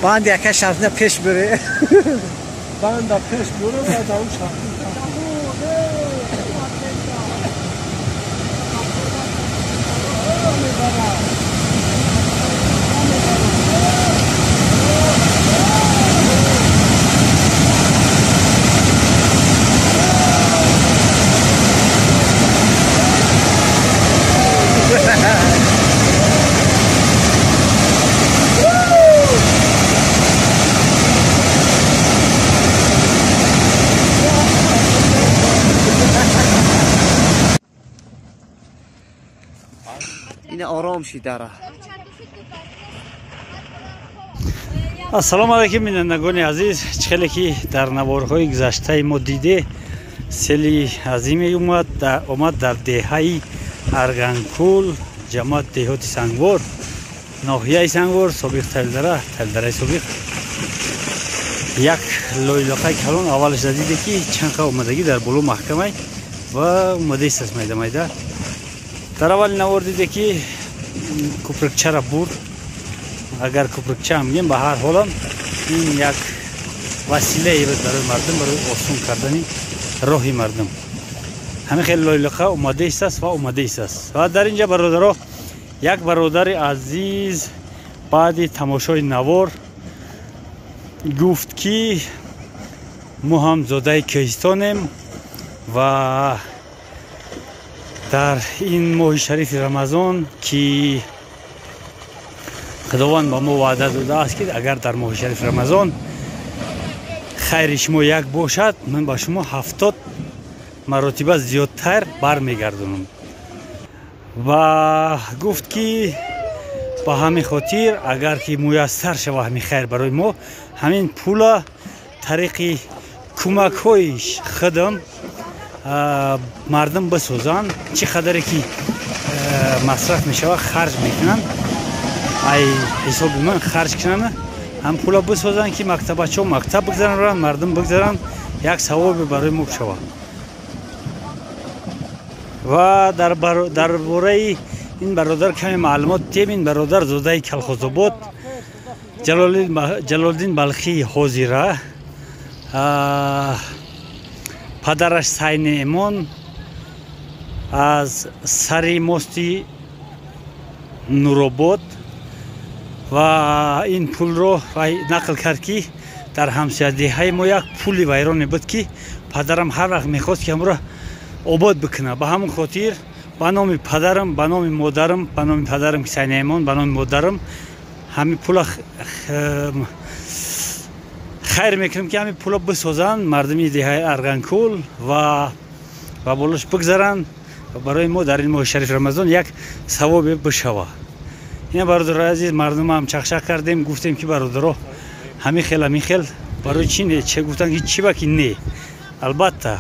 band yaka şartına peş biri. Band da peş biri ve davul şartına. Yine aram şidara. Assalomu alaykum bindandagoni aziz. Chqele ki dar navorҳои гузаштаи мо диде сели азиме омад дар деҳаи Арганкул, ҷамоат деҳоти Сангвор, ноҳияи Сангвор, собиқ Талдара, Талдараи собиқ. Як лойлақаи калон аввалаш диде ки чанқа омадагӣ дар боло маҳкамай ва омада истаст майда-майда. Дар аввали навор диде ки кӯприкчара бурд. Агар кӯприкча ҳам мегем ба ҳар ҳолам ин як василае барои мардум, барои осон кардани роҳи мардум. Ҳамин хеле лойлақа омада истаст ва омада истаст. Ва дар инҷа бародаро, як бародари азиз баъди тамошои навор гуфт ки мо ҳам зодаи Кӯҳистонем ва дар ин моҳи шарифи Рамазон ки худованд ба мо ваъда додааст ки агар дар моҳи шарифи Рамазон хайри шумо як бошад, ман ба шумо 70 маротиба зиёдтар бармегардонам. Ва гуфт ки ба ҳамин хотир агар ки муяссар шава ҳамин хайр барои мо, ҳамин пула тариқи кӯмакҳои худам мардум бисозанд, чӣ қадаре ки масраф мешава харҷ мекунанд, ай ҳисоби ман харҷ кунанд, ҳам пула бисозанд ки мактабачо мактаб бигзаранд, мардум бигзаранд, як савобе барои мо шава. Ва дар бораи ин бародар каме маълумот дием. Ин бародар зодаи Калхозобод, Ҷалолиддин Балхии ҳозира, падараш Сайни Эмон аз сари мости Нуробод ва ин пулро нақл кард ки дар ҳамсоядеҳаи мо як пули вайроне буд ки падарам ҳар вақт мехост ки ҳамро обод бикунад. Ба ҳамин хотир ба номи падарам, ба номи модарам, ба номи падарам ки Сайни Эмон, ба номи модарам ҳамин пула хайр мекунем ки ҳамин пула бисозанд, мардуми деҳаи Арганкул ва болош бигзаранд ва барои мо дар ин моҳи шарифи Рамазон як савобе бишава. Ина бародарои азиз, мардумам чахшах кардем, гуфтем ки бародаро ҳамин хел барои чи не, че гуфтанд ки чи ба ки не. Албатта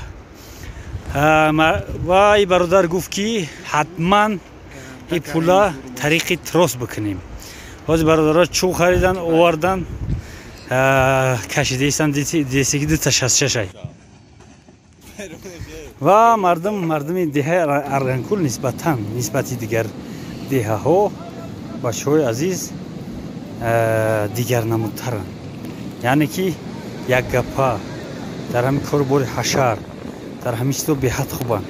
ва и бародар гуфт ки ҳатман и пула тариқи трос бикунем. ҳозир бародаро чӯб харидан, овардан, кашидаистанд десеки 266. Ва мардуми деҳаи Арганкул нисбати дигар деҳаҳо бачаҳои азиз дигар намудтаранд. Яъне ки як гапа дар ҳамин корбори ҳашар, дар ҳамин чизо беҳад хубанд.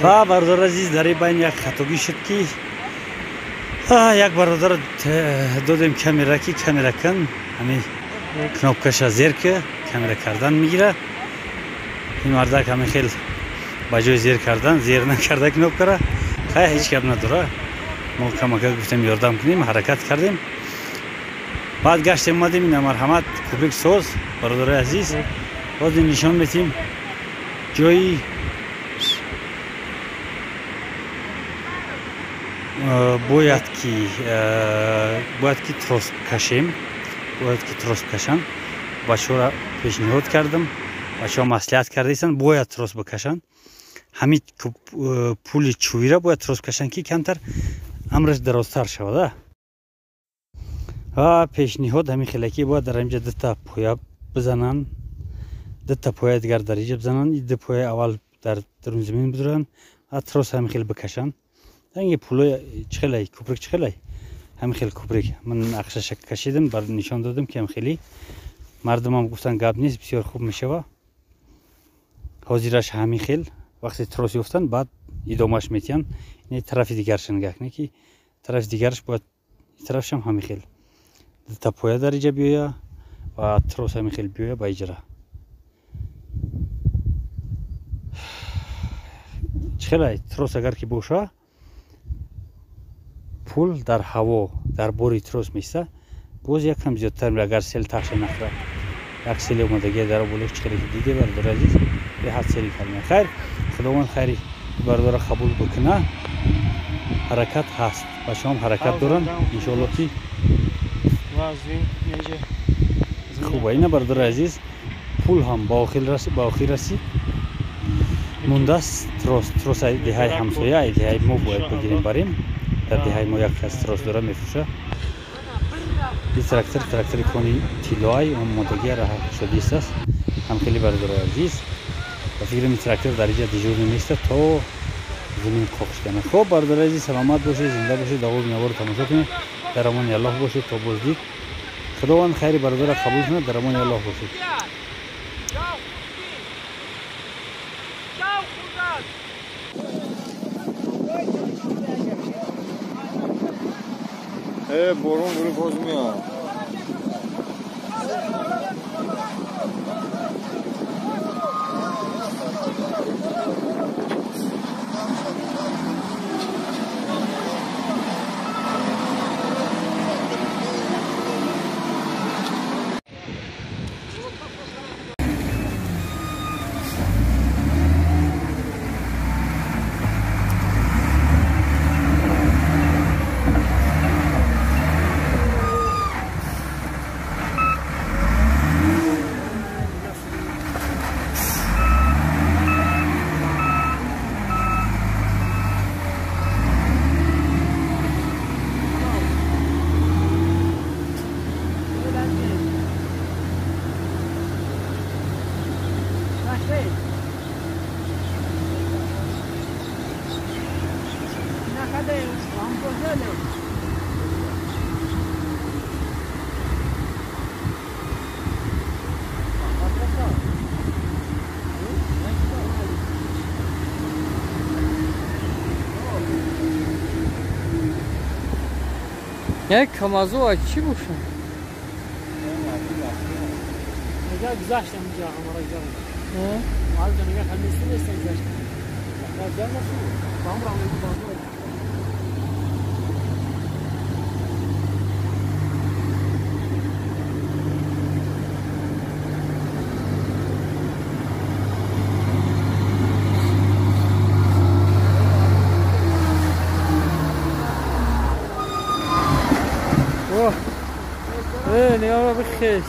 و برادر عزیز در این بین یک خطاگی شد که یک برادر دادیم کامera کی کامera کن همین کنوپکش زیر که کامera کردن میگیره این مردک همین خیلی بجای زیر کردن زیر نکرده کنوپکه را خیلی هیچ کم نداره ما کمک گفتیم یاردم کنیم حرکت کردیم بعد گشتیم اومدیم این مرحمت کوبریک ساز برادر عزیز باز نشان میدیم جایی باید که تروس کشیم باید که تروس بکشن بچه را پیشنهاد کردم بچه ها مصلحت کردیستن باید تروس بکشن همین پول چوبی را باید تروس کشن که کمتر امرش درازتر شود پیشنهاد همین خیلی باید در اینجا دو پویا بزنن دو پویا دیگر در اینجا بزنن دو پویا اول در درون زمین بدرن تروس همین خیلی بکشن این پولای چخلای کوپریک چخلای همین خیلی کوپریک من نقشش کشیدم بر نشان دادم که هم خیلی مردم هم گفتن گاب نیست بسیار خوب میشه حاضرش همین خیلی وقتی تروسی افتن بعد ادامهش میتین این طرف دیگرش نگاه که طرف دیگرش باید طرفش هم همین خیلی تا پویا در اینجا بیاید و تروس همین خیلی بیاید با اجرا چخلای تروس اگر که باشه پول در هوا در بوری تروس میسته باز یک کم زیادتر میره اگر سیل تخش نخوره یک سیل اومدگی در بولک چخلی دیده برادر عزیز به حد سیل کلمه خیر خداوند خیری برادر قبول بکنه حرکت هست بچه هم حرکت دارن انشاءالله که خوبه اینه برادر عزیز پول هم با آخر رسید مونده است تروس دههای همسایه دههای ما باید بگیریم بریم در دههای ما یک کس تروس داره میفروشه این ترکتر کنی تیلوهای آمادگی را شدیست است هم خیلی برادر عزیز و فکر این ترکتر در اینجا دیجور نیست تا زمین کخش کنه خب برادر عزیز سلامت باشید زنده باشید داغو بینوار تماشا کنید در امان الله باشید تا بازدید خداوند خیری برادر قبول کنه در امان الله باشید برون برو باز میاد یک کمازو چی باشه؟ نگاه گذاشتم اینجا همارا گذاشتم مال نگاه خمیسی نیست گذاشتم جان نشد کام را میگم نیا بخش